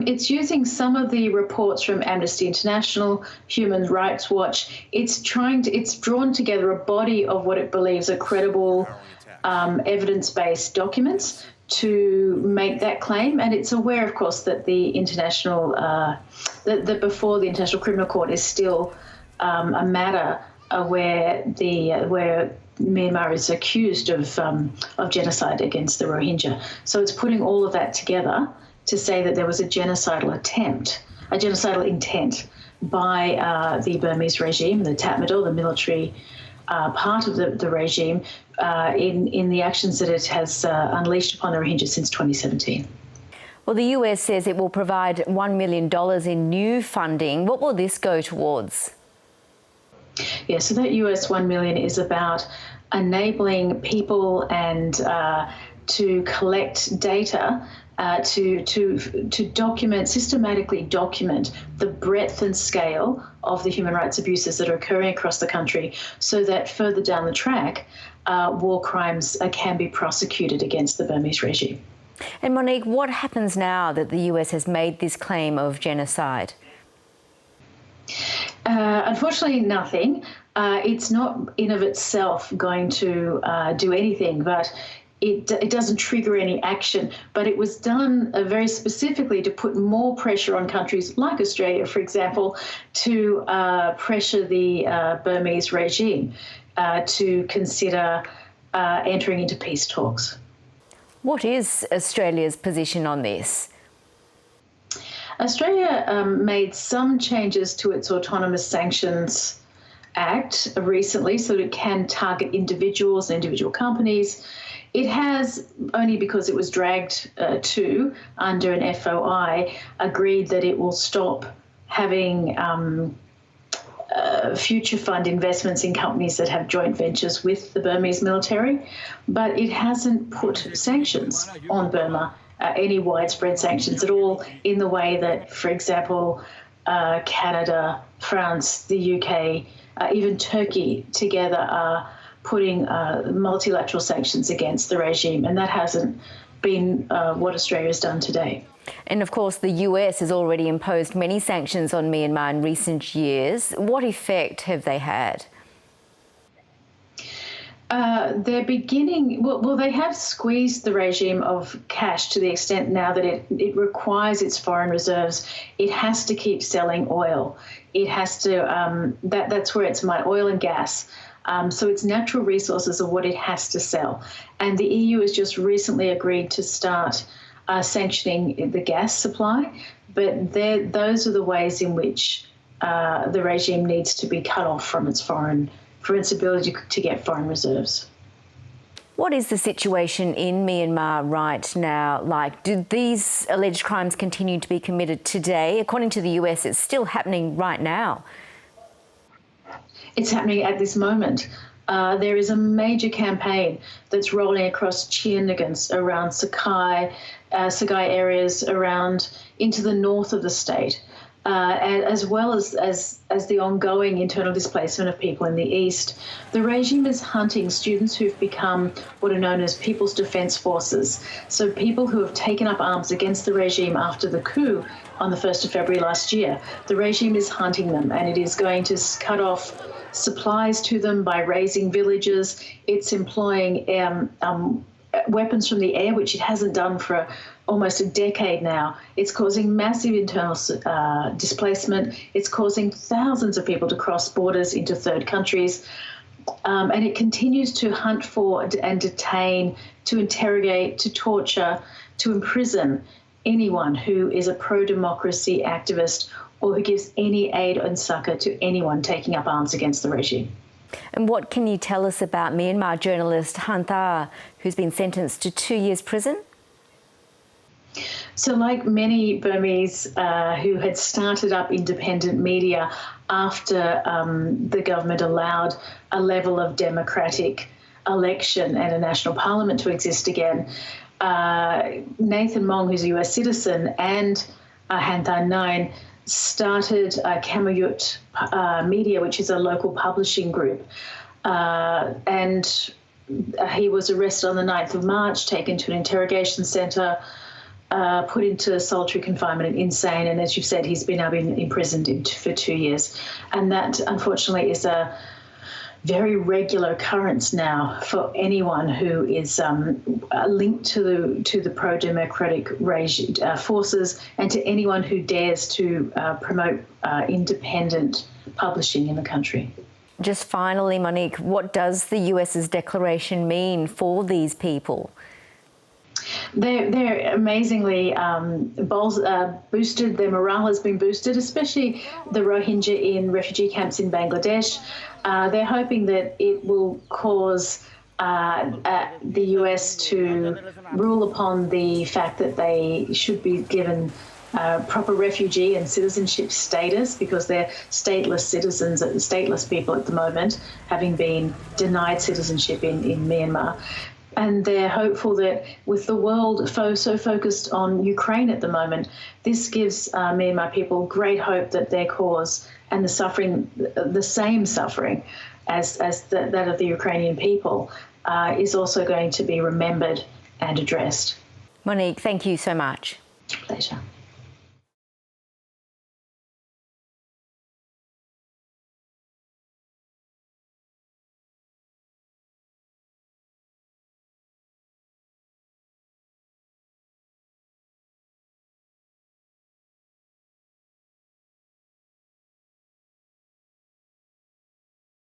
It's using some of the reports from Amnesty International, Human Rights Watch. It's drawn together a body of what it believes are credible, evidence-based documents to make that claim. And it's aware, of course, that the international, that before the International Criminal Court is still a matter where Myanmar is accused of genocide against the Rohingya. So it's putting all of that together to say that there was a genocidal intent by the Burmese regime, the Tatmadaw, the military part of the regime, in the actions that it has unleashed upon the Rohingya since 2017. Well, the US says it will provide $1 million in new funding. What will this go towards? Yeah, so that US $1 million is about enabling people and to collect data to systematically document the breadth and scale of the human rights abuses that are occurring across the country, so that further down the track, war crimes can be prosecuted against the Burmese regime. And Monique, what happens now that the US has made this claim of genocide? Unfortunately, nothing. It's not in of itself going to do anything, but it doesn't trigger any action. But it was done very specifically to put more pressure on countries like Australia, for example, to pressure the Burmese regime to consider entering into peace talks. What is Australia's position on this? Australia made some changes to its Autonomous Sanctions Act recently so that it can target individuals and individual companies. It has, only because it was dragged under an FOI, agreed that it will stop having future fund investments in companies that have joint ventures with the Burmese military, but it hasn't put sanctions on Burma, any widespread sanctions at all, in the way that, for example, Canada, France, the UK, even Turkey together are putting multilateral sanctions against the regime, and that hasn't been what Australia has done today. And of course, the US has already imposed many sanctions on Myanmar in recent years. What effect have they had? They're beginning, well, they have squeezed the regime of cash to the extent now that it requires its foreign reserves. It has to keep selling oil. It has to, that's where it's oil and gas. So its natural resources are what it has to sell. And the EU has just recently agreed to start sanctioning the gas supply, but those are the ways in which the regime needs to be cut off from its ability to get foreign reserves. What is the situation in Myanmar right now like? Do these alleged crimes continue to be committed today? According to the US, it's still happening right now. It's happening at this moment. There is a major campaign that's rolling across Chianagan, around Sakai areas, around into the north of the state, and as well as the ongoing internal displacement of people in the east. The regime is hunting students who've become what are known as People's Defence Forces, so people who have taken up arms against the regime after the coup on the 1st of February last year. The regime is hunting them, and it is going to cut off supplies to them by razing villages. It's employing weapons from the air, which it hasn't done for almost a decade now. It's causing massive internal displacement. It's causing thousands of people to cross borders into third countries. And it continues to hunt for and detain, to interrogate, to torture, to imprison anyone who is a pro-democracy activist or who gives any aid and succour to anyone taking up arms against the regime. And what can you tell us about Myanmar journalist Han Tha, who's been sentenced to 2 years prison? So like many Burmese who had started up independent media after the government allowed a level of democratic election and a national parliament to exist again, Nathan Mong, who's a US citizen, and Han Tha Nine started Kamayut Media, which is a local publishing group. And he was arrested on the 9th of March, taken to an interrogation centre, put into solitary confinement and insane. And as you've said, he's now been imprisoned for 2 years. And that, unfortunately, is a very regular occurrence now for anyone who is linked to the pro-democratic forces, and to anyone who dares to promote independent publishing in the country. Just finally, Monique, what does the US's declaration mean for these people? They're amazingly boosted. Their morale has been boosted, especially the Rohingya in refugee camps in Bangladesh. They're hoping that it will cause the US to rule upon the fact that they should be given proper refugee and citizenship status, because they're stateless citizens, stateless people at the moment, having been denied citizenship in Myanmar. And they're hopeful that with the world so focused on Ukraine at the moment, this gives Myanmar people great hope that their cause and the suffering, the same suffering as that of the Ukrainian people, is also going to be remembered and addressed. Monique, thank you so much. Pleasure.